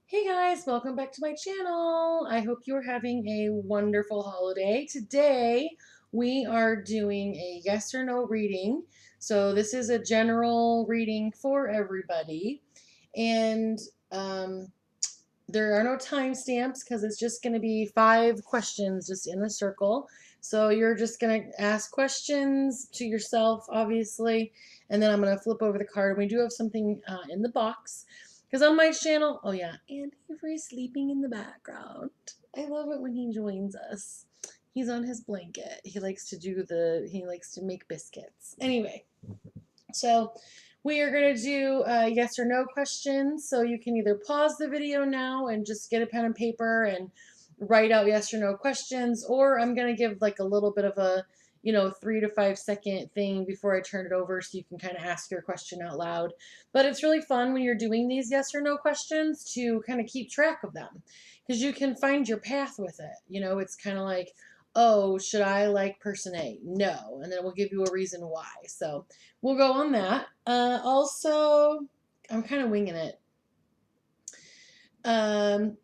Hey guys, welcome back to my channel. I hope you're having a wonderful holiday. Today we are doing a yes or no reading. So this is a general reading for everybody. And um, there are no timestamps because it's just going to be 5 questions just in a circle. So you're just going to ask questions to yourself, obviously, and then I'm going to flip over the card. We do have something in the box because on my channel, oh yeah, and Avery's sleeping in the background. I love it when he joins us. He's on his blanket. He likes to make biscuits. Anyway, so we are going to do yes or no questions. So you can either pause the video now and just get a pen and paper and write out yes or no questions, or I'm going to give like a little bit of a 3 to 5 second thing before I turn it over so you can kind of ask your question out loud. But it's really fun when you're doing these yes or no questions to kind of keep track of them because you can find your path with it. It's kind of like, oh, should I like person A? No. And then we'll give you a reason why. So we'll go on that. Also, I'm kind of winging it. Um,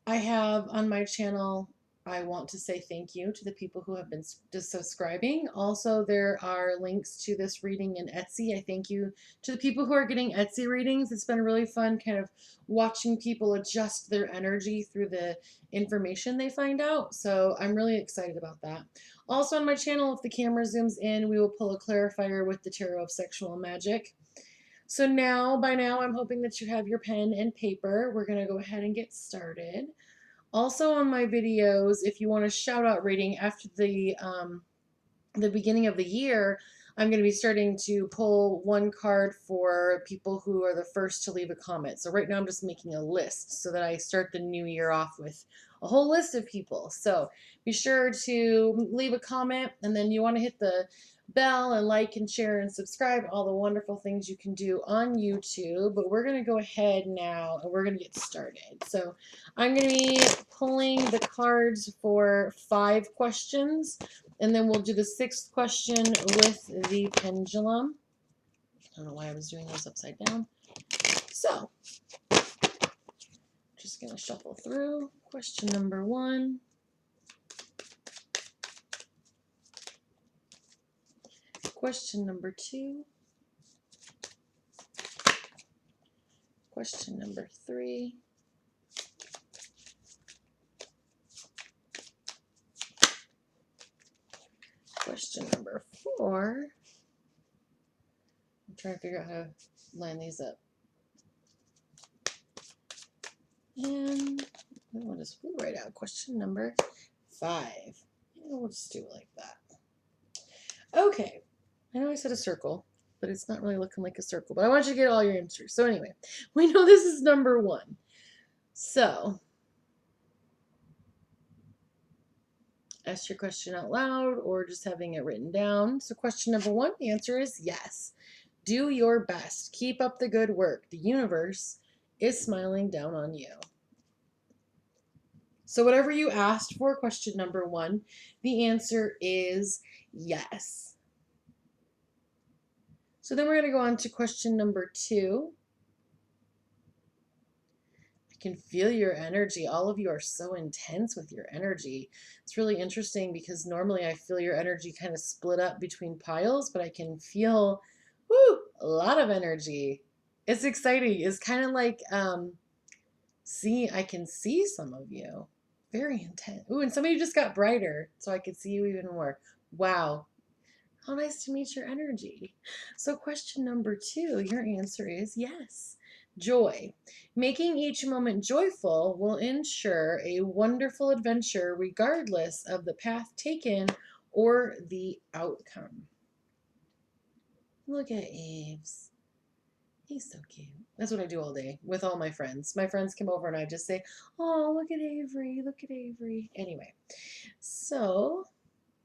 I have on my channel, I want to say thank you to the people who have been subscribing. Also, there are links to this reading in Etsy. I thank you to the people who are getting Etsy readings. It's been really fun kind of watching people adjust their energy through the information they find out. So I'm really excited about that. Also on my channel, if the camera zooms in, we will pull a clarifier with the Tarot of Sexual Magic. So by now, I'm hoping that you have your pen and paper. We're going to go ahead and get started. Also on my videos, if you want a shout out reading after the beginning of the year, I'm going to be starting to pull one card for people who are the first to leave a comment. So right now I'm just making a list so that I start the new year off with a whole list of people. So be sure to leave a comment, and then you want to hit the bell and like and share and subscribe, all the wonderful things you can do on YouTube. But we're going to go ahead now and we're going to get started. So I'm going to be pulling the cards for 5 questions, and then we'll do the 6th question with the pendulum. I don't know why I was doing those upside down. So, just going to shuffle through. Question number 1. Question number 2. Question number 3. Question number 4. I'm trying to figure out how to line these up. And we'll just write out question number 5. And we'll just do it like that. Okay. I know I said a circle, but it's not really looking like a circle. But I want you to get all your answers. So anyway, we know this is number 1. So ask your question out loud or just having it written down. So question number 1, the answer is yes. Do your best. Keep up the good work. The universe is smiling down on you. So whatever you asked for, question number 1, the answer is yes. So then we're going to go on to question number 2. I can feel your energy. All of you are so intense with your energy. It's really interesting because normally I feel your energy kind of split up between piles, but I can feel a lot of energy. It's exciting. It's kind of like I can see some of you. Very intense. Ooh, and some of you just got brighter, so I could see you even more. Wow. How nice to meet your energy. So question number 2, your answer is yes. Joy. Making each moment joyful will ensure a wonderful adventure regardless of the path taken or the outcome. Look at Aves. He's so cute. That's what I do all day with all my friends. My friends come over and I just say, oh, look at Avery, look at Avery. Anyway, so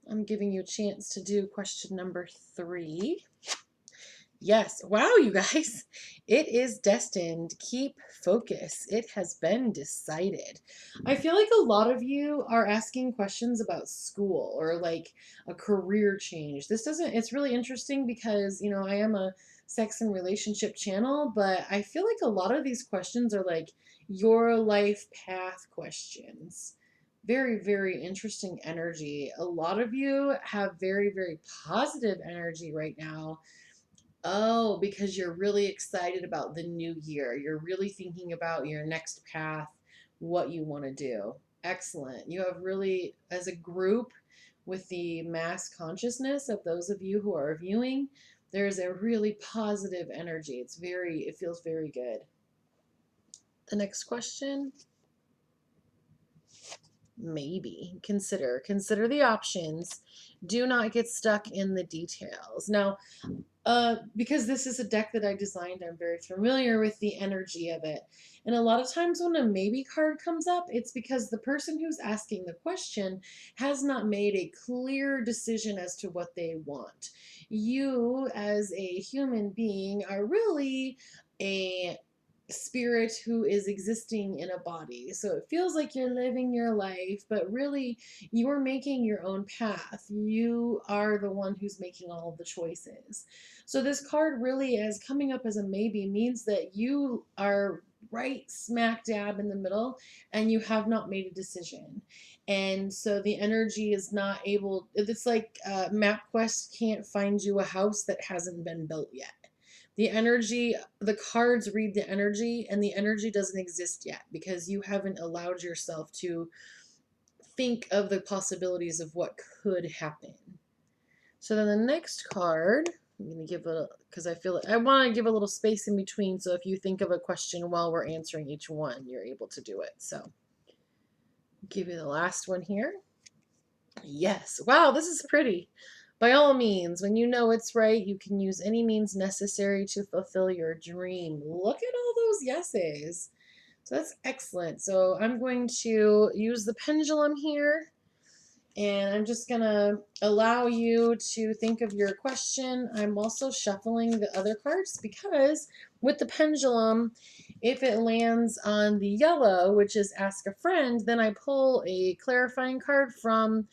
I'm giving you a chance to do question number 3. Yes. Wow, you guys. It is destined. Keep focus. It has been decided. I feel like a lot of you are asking questions about school or like a career change. It's really interesting because, I am a sex and relationship channel, but I feel like a lot of these questions are like your life path questions. Very, very interesting energy. A lot of you have very, very positive energy right now. Oh, because you're really excited about the new year. You're really thinking about your next path, what you want to do. Excellent. You have really, as a group, with the mass consciousness of those of you who are viewing, there's a really positive energy. It feels very good. The next question. Maybe consider the options. Do not get stuck in the details. Now, because this is a deck that I designed, I'm very familiar with the energy of it. And a lot of times when a maybe card comes up, it's because the person who's asking the question has not made a clear decision as to what they want. You, as a human being, are really a spirit who is existing in a body. So it feels like you're living your life, but really you're making your own path. You are the one who's making all of the choices. So this card really, as coming up as a maybe, means that you are right smack dab in the middle and you have not made a decision. And so the energy is not able, it's like MapQuest can't find you a house that hasn't been built yet. The energy, the cards read the energy, and the energy doesn't exist yet because you haven't allowed yourself to think of the possibilities of what could happen. So then the next card, I'm going to give it, because I want to give a little space in between, so if you think of a question while we're answering each one, you're able to do it. So give you the last one here. Yes. Wow, this is pretty. By all means, when you know it's right, you can use any means necessary to fulfill your dream. Look at all those yeses. So that's excellent. So I'm going to use the pendulum here, and I'm just going to allow you to think of your question. I'm also shuffling the other cards because with the pendulum, if it lands on the yellow, which is ask a friend, then I pull a clarifying card from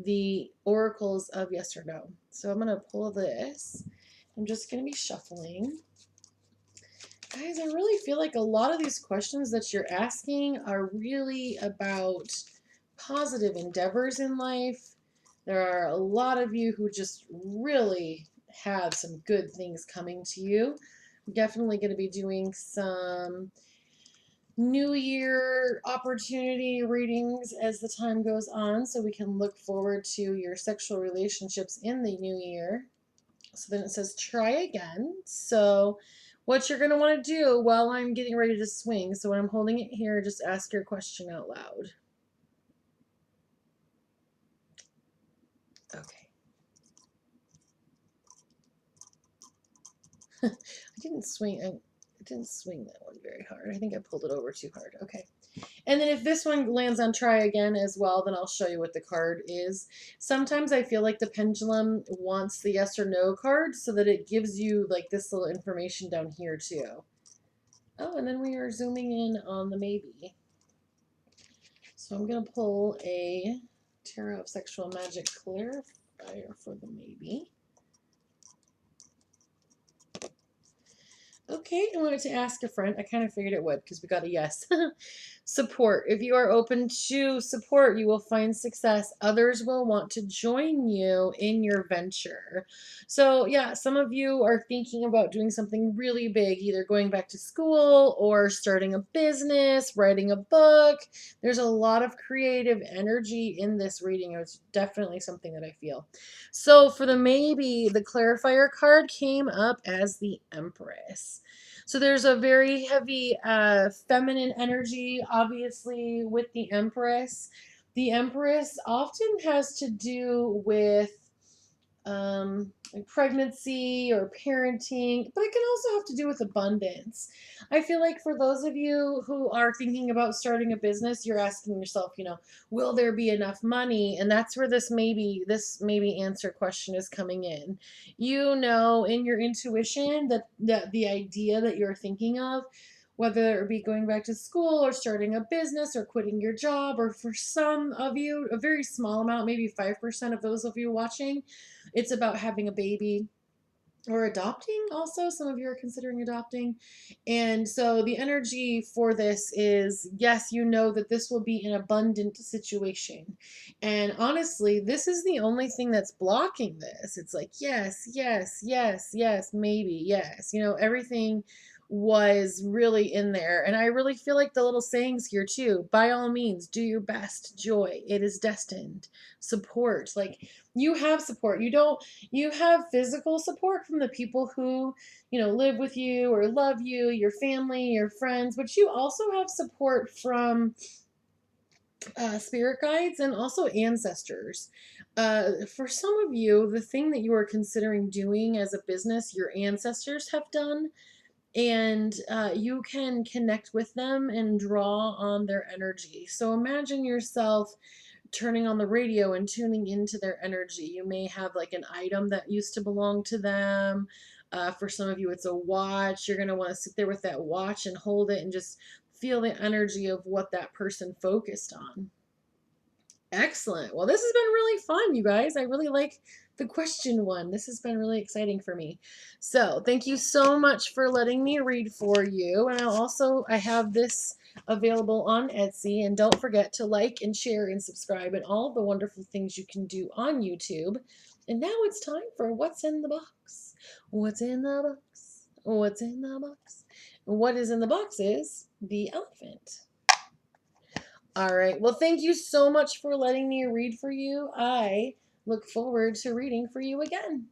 the oracles of yes or no. So I'm going to pull this. I'm just going to be shuffling. Guys, I really feel like a lot of these questions that you're asking are really about positive endeavors in life. There are a lot of you who just really have some good things coming to you. I'm definitely going to be doing some New Year opportunity readings as the time goes on, so we can look forward to your sexual relationships in the new year. So then it says try again. So what you're going to want to do while I'm getting ready to swing, so when I'm holding it here, just ask your question out loud. Okay. I didn't swing that one very hard. I think I pulled it over too hard. Okay. And then if this one lands on try again as well, then I'll show you what the card is. Sometimes I feel like the pendulum wants the yes or no card so that it gives you like this little information down here too. Oh, and then we are zooming in on the maybe. So I'm going to pull a Tarot of Sexual Magic clarifier for the maybe. Okay, I wanted to ask a friend. I kind of figured it would because we got a yes. Support. If you are open to support, you will find success. Others will want to join you in your venture. So, yeah, some of you are thinking about doing something really big, either going back to school or starting a business, writing a book. There's a lot of creative energy in this reading. It's definitely something that I feel. So, for the maybe, the clarifier card came up as the Empress. So there's a very heavy feminine energy, obviously, with the Empress. The Empress often has to do with like pregnancy or parenting, but it can also have to do with abundance. I feel like for those of you who are thinking about starting a business, you're asking yourself, will there be enough money? And that's where this maybe answer question is coming in. You know in your intuition that the idea that you're thinking of, whether it be going back to school or starting a business or quitting your job, or for some of you, a very small amount, maybe 5% of those of you watching, it's about having a baby. or adopting also. Some of you are considering adopting. And so the energy for this is, yes, you know that this will be an abundant situation. And honestly, this is the only thing that's blocking this. It's like, yes, yes, yes, yes, maybe, yes. You know, everything was really in there. And I really feel like the little sayings here too, by all means, do your best, joy, it is destined, support. Like, you have support. You have physical support from the people who, live with you or love you, your family, your friends, but you also have support from spirit guides and also ancestors. For some of you, the thing that you are considering doing as a business, your ancestors have done, and you can connect with them and draw on their energy. So imagine yourself turning on the radio and tuning into their energy. You may have like an item that used to belong to them. For some of you, it's a watch. You're going to want to sit there with that watch and hold it and just feel the energy of what that person focused on. Excellent. Well, this has been really fun, you guys. I really like the question one. This has been really exciting for me. So thank you so much for letting me read for you. And I have this available on Etsy. And don't forget to like and share and subscribe and all the wonderful things you can do on YouTube. And now it's time for What's in the Box. What's in the box? What's in the box? What is in the box is the elephant. All right. Well, thank you so much for letting me read for you. I look forward to reading for you again.